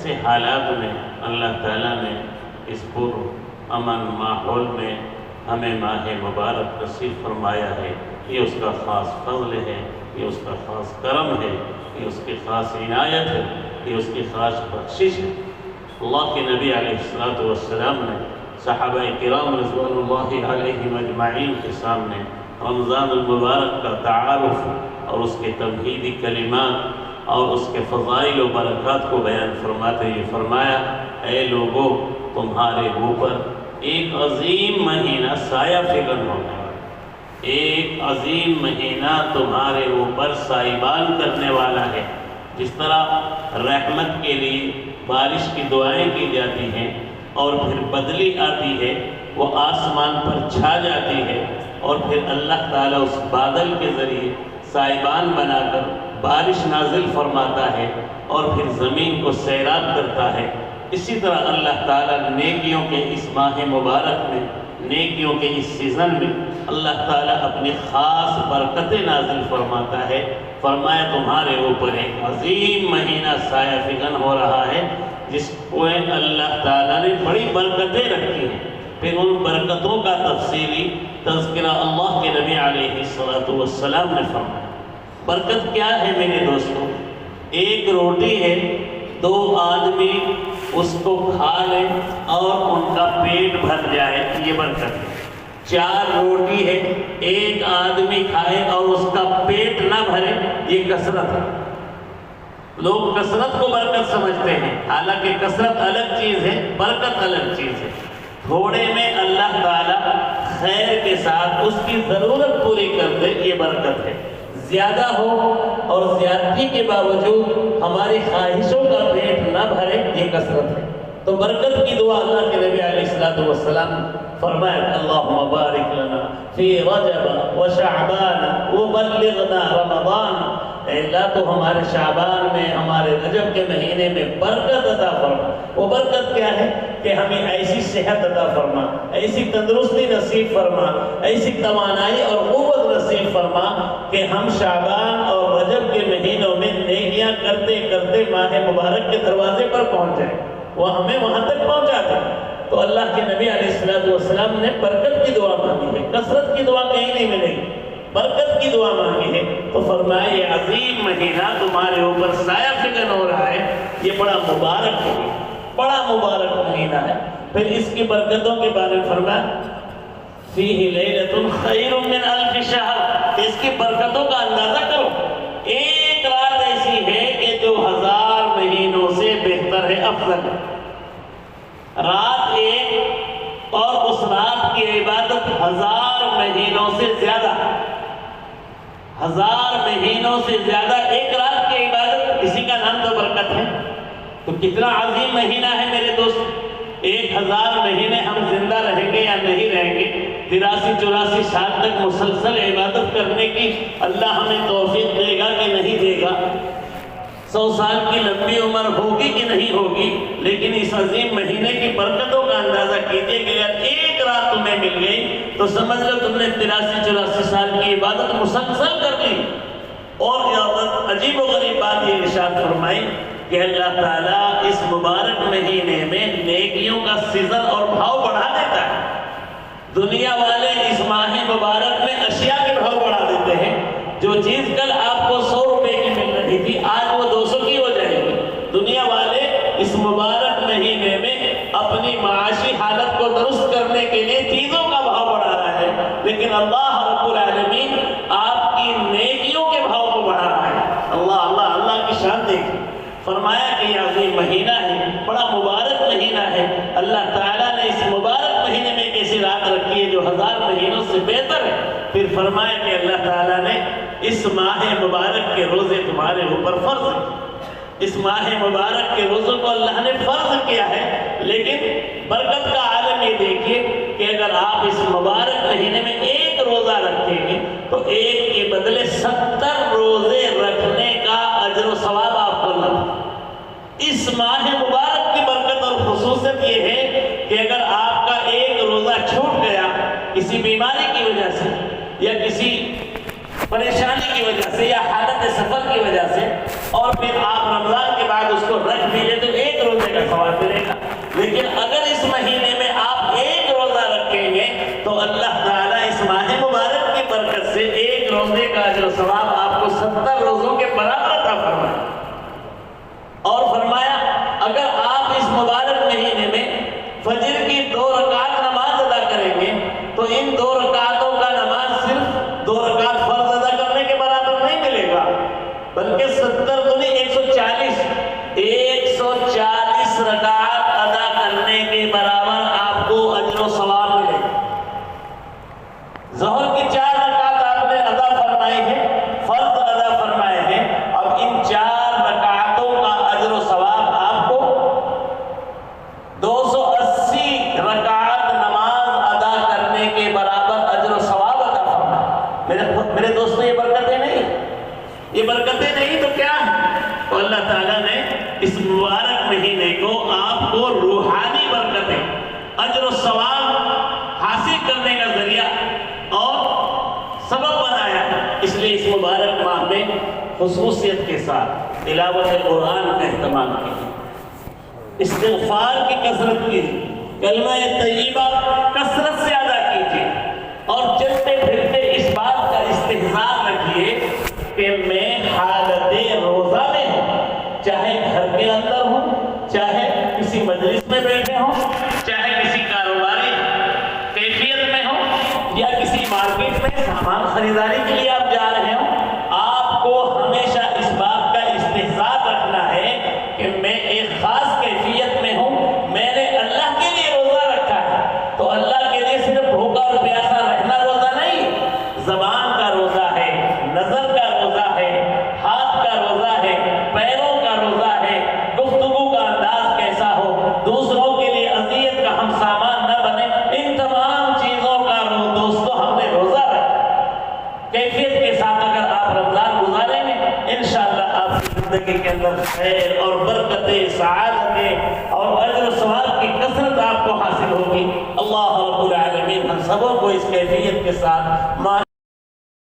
ایسے حالات میں اللہ تعالیٰ نے اس پر امن ماحول میں ہمیں ماہ مبارک نصیب فرمایا ہے، یہ اس کا خاص فضل ہے، یہ اس کا خاص کرم ہے، یہ اس کی خاص عنایت ہے، یہ اس کی خاص بخشش ہے۔ اللہ کے نبی علیہ السلام نے صحابہ کرام رضوان اللہ علیہم اجمعین کے سامنے رمضان المبارک کا تعارف اور اس کے تمہیدی کلمات اور اس کے فضائل و برکات کو بیان فرماتے یہ فرمایا، اے لوگوں، تمہارے اوپر ایک عظیم مہینہ سایہ فگن ہونے والا، ایک عظیم مہینہ تمہارے اوپر سائبان کرنے والا ہے۔ جس طرح رحمت کے لیے بارش کی دعائیں کی جاتی ہیں اور پھر بدلی آتی ہے، وہ آسمان پر چھا جاتی ہے اور پھر اللہ تعالیٰ اس بادل کے ذریعے سائبان بنا کر بارش نازل فرماتا ہے اور پھر زمین کو سیراب کرتا ہے، اسی طرح اللہ تعالیٰ نیکیوں کے اس ماہ مبارک میں، نیکیوں کے اس سیزن میں اللہ تعالیٰ اپنی خاص برکتیں نازل فرماتا ہے۔ فرمایا تمہارے اوپر ایک عظیم مہینہ سایہ فگن ہو رہا ہے جس کو اللہ تعالیٰ نے بڑی برکتیں رکھی ہیں۔ پھر ان برکتوں کا تفصیلی تذکرہ اللہ کے نبی علیہ السلام نے فرمایا۔ برکت کیا ہے میرے دوستوں؟ ایک روٹی ہے، دو آدمی اس کو کھا لیں اور ان کا پیٹ بھر جائے، یہ برکت ہے۔ چار روٹی ہے، ایک آدمی کھائے اور اس کا پیٹ نہ بھرے، یہ کثرت ہے۔ لوگ کثرت کو برکت سمجھتے ہیں، حالانکہ کثرت الگ چیز ہے، برکت الگ چیز ہے۔ تھوڑے میں اللہ تعالیٰ خیر کے ساتھ اس کی ضرورت پوری کر دے، یہ برکت ہے۔ زیادہ ہو اور زیادتی کے باوجود ہماری خواہشوں کا پیٹ نہ بھرے، یہ کثرت ہے۔ تو برکت کی دعا اللہ کے نبی علیہ السلام فرمائے، اللہم بارک لنا فی رجب و شعبان وبلغنا رمضان، اے اللہ تو ہمارے شعبان میں، ہمارے رجب کے مہینے میں برکت عطا فرما۔ وہ برکت کیا ہے کہ ہمیں ایسی صحت عطا فرما، ایسی تندرستی نصیب فرما، ایسی توانائی اور قوت نصیب فرما کہ ہم شعبان اور رجب کے مہینوں میں نیکیاں کرتے کرتے ماہ مبارک کے دروازے پر پہنچ جائیں، وہ ہمیں وہاں تک پہنچا دیں۔ تو اللہ کے نبی علیہ السلام نے برکت کی دعا مانگی ہے، کثرت کی دعا کہیں نہیں ملے گی، برکت کی دعا مانگی ہے۔ تو فرمائے یہ عظیم مہینہ تمہارے اوپر سایہ فگن ہو رہا ہے، یہ بڑا مبارک ہے، بڑا مبارک مہینہ ہے۔ پھر اس کی برکتوں کے بارے میں فرمایا، فیہ لیلۃ خیر من الف شہر، اس کی برکتوں کا اندازہ کرو، ایک رات ایسی ہے کہ جو 1000 مہینوں سے بہتر ہے، افضل ہے۔ رات ایک اور اس رات کی عبادت 1000 مہینوں سے زیادہ، 1000 مہینوں سے زیادہ ایک رات کی عبادت، کسی کا نام تو برکت ہے۔ تو کتنا عظیم مہینہ ہے میرے دوست۔ 1000 مہینے ہم زندہ رہیں گے یا نہیں رہیں گے، 83-84 سال تک مسلسل عبادت کرنے کی اللہ ہمیں توفیق دے گا کہ نہیں دے گا؟ 100 سال کی لمبی عمر ہوگی کہ نہیں ہوگی؟ لیکن اس عظیم مہینے کی برکتوں کا اندازہ کیجئے کہ اگر ایک رات تمہیں مل گئی تو سمجھ لو تم نے 83-84 سال کی عبادت مسلسل کر لی۔ اور عجیب و غریب بات یہ ارشاد فرمائی کہ اللہ تعالیٰ اس مبارک مہینے میں نیکیوں کا سیزن اور بھاؤ بڑھا دیتا ہے۔ دنیا والے اس ماہ مبارک میں اشیاء کے بھاؤ بڑھا دیتے ہیں، جو چیز کل آپ کو 100 روپے کی مل رہی تھی آج وہ 200 کی ہو جائے گی۔ دنیا والے اس مبارک مہینے میں اپنی معاشی حالت کو درست کرنے کے لیے چیزوں کا بھاؤ بڑھا رہا ہے، لیکن اللہ رب العالمین آپ کی نیکیوں کے بھاؤ کو بڑھا رہا ہے۔ اللہ اللہ اللہ کی شان دیکھیں۔ فرمایا کہ یہ عظیم مہینہ ہے، بڑا مبارک مہینہ ہے۔ اللہ تعالیٰ نے اس مبارک مہینے میں ایک ایسی رات رکھی ہے جو 1000 مہینوں سے بہتر ہے۔ پھر فرمایا کہ اللہ تعالیٰ نے اس ماہ مبارک کے روزے تمہارے اوپر فرض ہیں۔ اس ماہ مبارک کے روزوں کو اللہ نے فرض کیا ہے، لیکن برکت کا عالم یہ دیکھیے کہ اگر آپ اس مبارک مہینے میں ایک روزہ رکھیں گے تو ایک کے بدلے 70 روزے رکھنے کا اجر و ثواب آپ کو ملتا ہے۔ اس ماہ مبارک کی برکت اور خصوصیت یہ ہے کہ اگر آپ کا ایک روزہ چھوٹ گیا کسی بیماری کی وجہ سے یا کسی پریشانی کی وجہ سے یا حالت سفر کی وجہ سے، اور پھر آپ رمضان کے بعد اس کو رکھ دیجئے تو ایک روزے لیکن اگر اس مہینے میں آپ ایک روزہ رکھیں گے تو اللہ تعالیٰ اس ماہ مبارک کی برکت سے ایک روزے کا اجر و ثواب آپ کو 70 روزوں کے برابر عطا فرمائے. اور فرمایا اگر آپ اس مبارک مہینے میں فجر کی 2 رکعت نماز ادا کریں گے تو ان 2 رکعتوں کا نماز صرف 2 رکعت فرض ادا کرنے کے برابر نہیں ملے گا، بلکہ 70 تو نہیں 140 رکعت ادا کرنے کے برابر آپ کو اجر و ثواب ملے گا. ظہر کی 4 رکعت آپ نے ادا فرمائی ہے، فرض ادا فرمائے ہیں، اب ان 4 رکعتوں کا اجر و ثواب آپ کو 280 رکعت نماز ادا کرنے کے برابر اجر و ثواب عطا فرمائے. میرے دوستوں یہ برکتیں نہیں تو کیا ہے؟ تو اللہ تعالیٰ نے اس مبارک مہینے کو آپ کو روحانی برکتیں، اجر و ثواب حاصل کرنے کا ذریعہ اور سبب بنایا ہے. اس لیے اس مبارک ماہ میں خصوصیت کے ساتھ تلاوت قرآن کا اہتمام کیجیے، استغفار کی کثرت کیجیے، کلمہ طیبہ کثرت سے ادا کیجیے، اور چلتے پھرتے اس بات کا استحضار رکھیے کہ میں حالت روزہ میں ہوں، چاہے گھر کے اندر ہوں، چاہے کسی مجلس میں بیٹھے ہوں، چاہے کسی کاروباری کیفیت میں ہوں، یا کسی مارکیٹ میں سامان خریداری کے لیے آپ جا رہے ہوں. آپ کو ہمیشہ اس بات کا استحضار رکھنا ہے کہ میں ایک خاص کیفیت میں ہوں، میں نے اللہ کے لیے روزہ رکھا ہے. تو اللہ کے لیے صرف بھوکا اور پیاسا رہنا روزہ نہیں، زبان کا روزہ ہے، نظر کا روزہ ہے، ہاتھ کا روزہ ہے، پیروں کا روزہ ہے، گفتگو کا انداز کیسا ہو، دوسروں کے لیے اذیت کا ہم سامان نہ بنے. ان تمام چیزوں کا دوستو ہم نے روزہ رکھا. کیفیت کے ساتھ اگر آپ رمضان گزاریں گے انشاءاللہ آپ کی زندگی کے اندر خیر اور برکتیں، سعادتیں اور اجر و ثواب کی کثرت آپ کو حاصل ہوگی. اللہ رب العالمین ہم سبوں کو اس کیفیت کے ساتھ